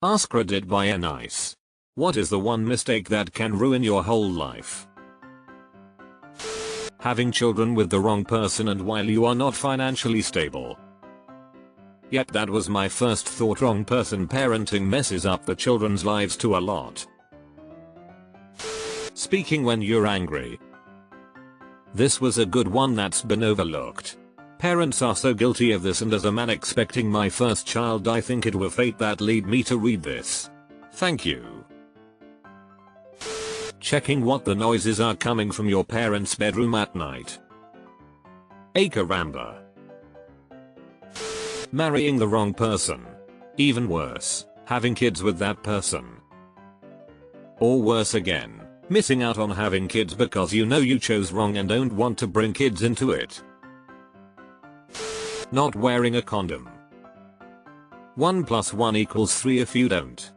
AskReddit by Nice. What is the one mistake that can ruin your whole life? Having children with the wrong person and while you are not financially stable. Yet that was my first thought. Wrong person parenting messes up the children's lives too a lot. Speaking when you're angry. This was a good one that's been overlooked. Parents are so guilty of this, and as a man expecting my first child, I think it were fate that lead me to read this. Thank you. Checking what the noises are coming from your parents' bedroom at night. A caramba. Marrying the wrong person. Even worse, having kids with that person. Or worse again, missing out on having kids because you know you chose wrong and don't want to bring kids into it. Not wearing a condom. 1 + 1 = 3 if you don't.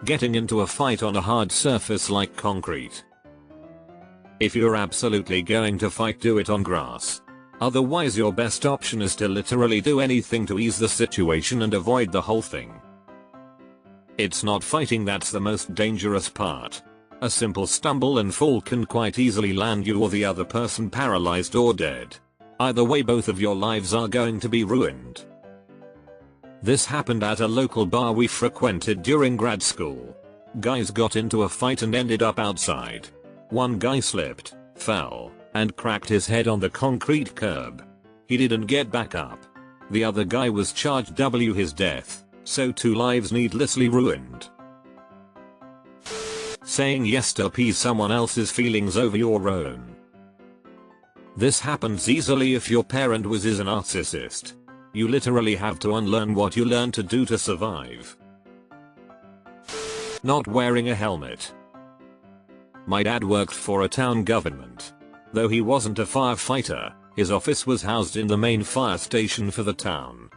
Getting into a fight on a hard surface like concrete. If you're absolutely going to fight, do it on grass. Otherwise your best option is to literally do anything to ease the situation and avoid the whole thing. It's not fighting that's the most dangerous part. A simple stumble and fall can quite easily land you or the other person paralyzed or dead. Either way, both of your lives are going to be ruined. This happened at a local bar we frequented during grad school. Guys got into a fight and ended up outside. One guy slipped, fell, and cracked his head on the concrete curb. He didn't get back up. The other guy was charged his death, so 2 lives needlessly ruined. Saying yes to appease someone else's feelings over your own. This happens easily if your parent was a narcissist. You literally have to unlearn what you learned to do to survive. Not wearing a helmet. My dad worked for a town government. Though he wasn't a firefighter, his office was housed in the main fire station for the town.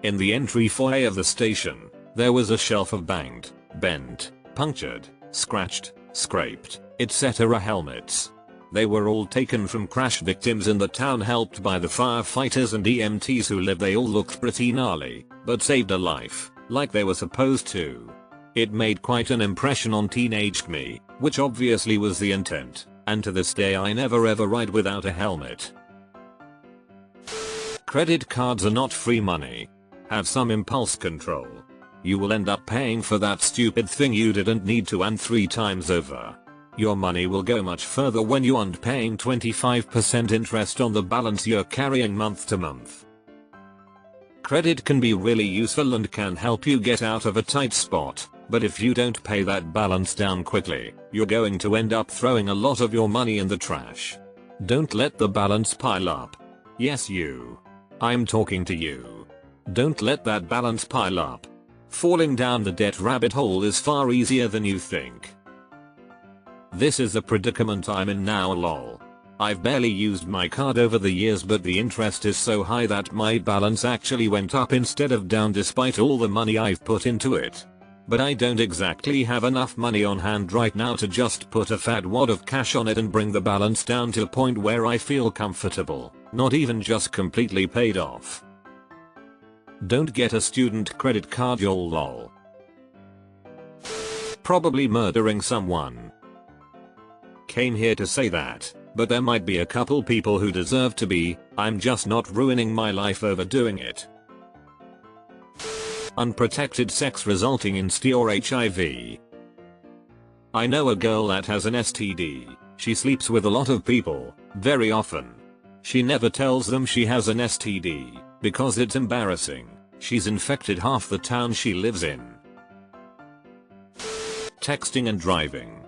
In the entry foyer of the station, there was a shelf of banged, bent, punctured, scratched, scraped, etc. helmets. They were all taken from crash victims in the town, helped by the firefighters and EMTs who lived. They all looked pretty gnarly, but saved a life, like they were supposed to. It made quite an impression on teenage me, which obviously was the intent, and to this day I never ever ride without a helmet. Credit cards are not free money. Have some impulse control. You will end up paying for that stupid thing you didn't need to, and 3 times over. Your money will go much further when you aren't paying 25% interest on the balance you're carrying month to month. Credit can be really useful and can help you get out of a tight spot, but if you don't pay that balance down quickly, you're going to end up throwing a lot of your money in the trash. Don't let the balance pile up. Yes, you. I'm talking to you. Don't let that balance pile up. Falling down the debt rabbit hole is far easier than you think. This is the predicament I'm in now, lol. I've barely used my card over the years, but the interest is so high that my balance actually went up instead of down despite all the money I've put into it. But I don't exactly have enough money on hand right now to just put a fat wad of cash on it and bring the balance down to a point where I feel comfortable, not even just completely paid off. Don't get a student credit card, y'all, lol. Probably murdering someone. Came here to say that, but there might be a couple people who deserve to be. I'm just not ruining my life over doing it. Unprotected sex resulting in STI or HIV. I know a girl that has an STD. She sleeps with a lot of people, very often. She never tells them she has an STD, because it's embarrassing. She's infected half the town she lives in. Texting and driving.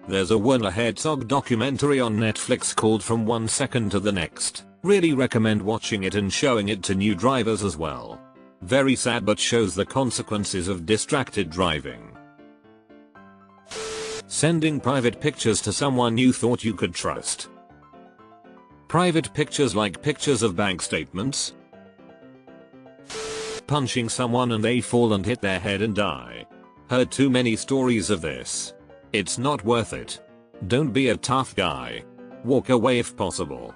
There's a Werner Herzog documentary on Netflix called From One Second to the Next. Really recommend watching it and showing it to new drivers as well. Very sad, but shows the consequences of distracted driving. Sending private pictures to someone you thought you could trust. Private pictures like pictures of bank statements. Punching someone and they fall and hit their head and die. Heard too many stories of this. It's not worth it. Don't be a tough guy. Walk away if possible.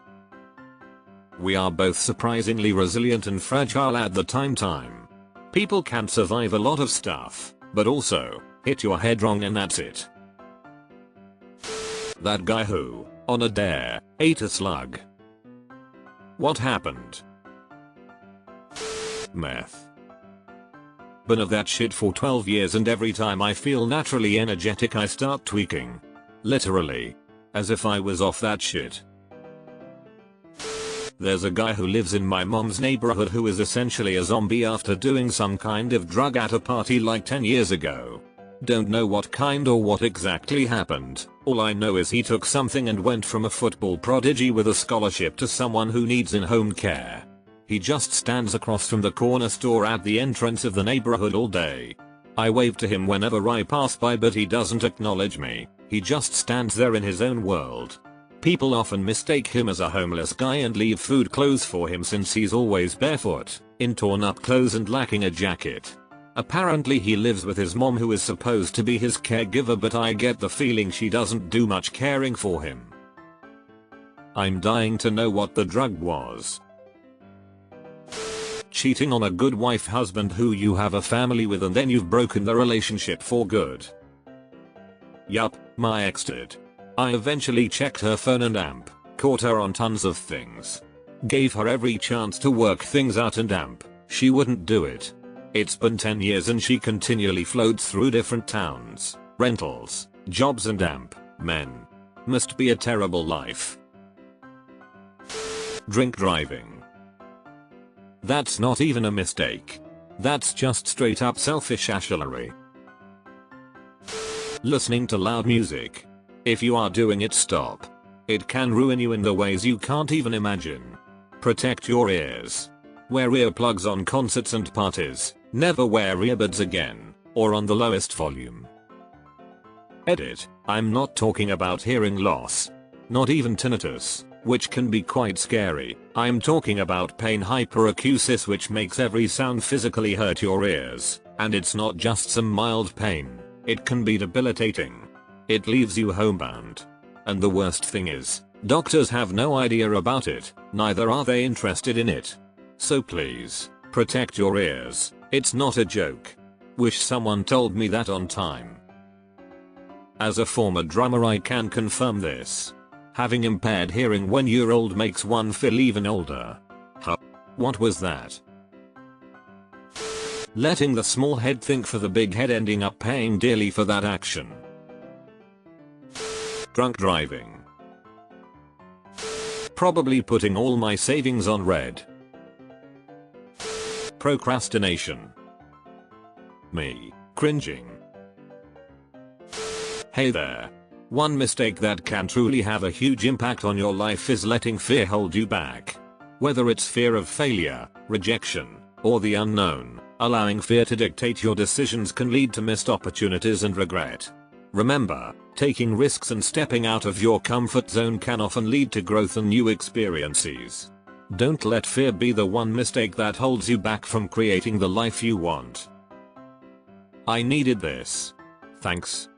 We are both surprisingly resilient and fragile at the same time. People can survive a lot of stuff, but also hit your head wrong and that's it. That guy who, on a dare, ate a slug. What happened? Meth. Been of that shit for 12 years and every time I feel naturally energetic I start tweaking. Literally. As if I was off that shit. There's a guy who lives in my mom's neighborhood who is essentially a zombie after doing some kind of drug at a party like 10 years ago. Don't know what kind or what exactly happened. All I know is he took something and went from a football prodigy with a scholarship to someone who needs in-home care. He just stands across from the corner store at the entrance of the neighborhood all day. I wave to him whenever I pass by but he doesn't acknowledge me. He just stands there in his own world. People often mistake him as a homeless guy and leave food clothes for him since he's always barefoot, in torn up clothes and lacking a jacket. Apparently he lives with his mom who is supposed to be his caregiver but I get the feeling she doesn't do much caring for him. I'm dying to know what the drug was. Cheating on a good wife husband who you have a family with and then you've broken the relationship for good. Yup, my ex did. I eventually checked her phone and amp, caught her on tons of things. Gave her every chance to work things out and amp, she wouldn't do it. It's been 10 years and she continually floats through different towns, rentals, jobs and amp, men. Must be a terrible life. Drink driving. That's not even a mistake. That's just straight up selfish ashlery. Listening to loud music. If you are doing it, stop. It can ruin you in the ways you can't even imagine. Protect your ears. Wear earplugs on concerts and parties. Never wear earbuds again, or on the lowest volume. Edit. I'm not talking about hearing loss. Not even tinnitus, which can be quite scary. I'm talking about pain hyperacusis, which makes every sound physically hurt your ears. And it's not just some mild pain. It can be debilitating. It leaves you homebound. And the worst thing is, doctors have no idea about it, neither are they interested in it. So please, protect your ears. It's not a joke. Wish someone told me that on time. As a former drummer I can confirm this. Having impaired hearing when you're old makes one feel even older. Huh? What was that? Letting the small head think for the big head, ending up paying dearly for that action. Drunk driving. Probably putting all my savings on red. Procrastination. Me. Cringing. Hey there. One mistake that can truly have a huge impact on your life is letting fear hold you back. Whether it's fear of failure, rejection, or the unknown, allowing fear to dictate your decisions can lead to missed opportunities and regret. Remember, taking risks and stepping out of your comfort zone can often lead to growth and new experiences. Don't let fear be the one mistake that holds you back from creating the life you want. I needed this. Thanks.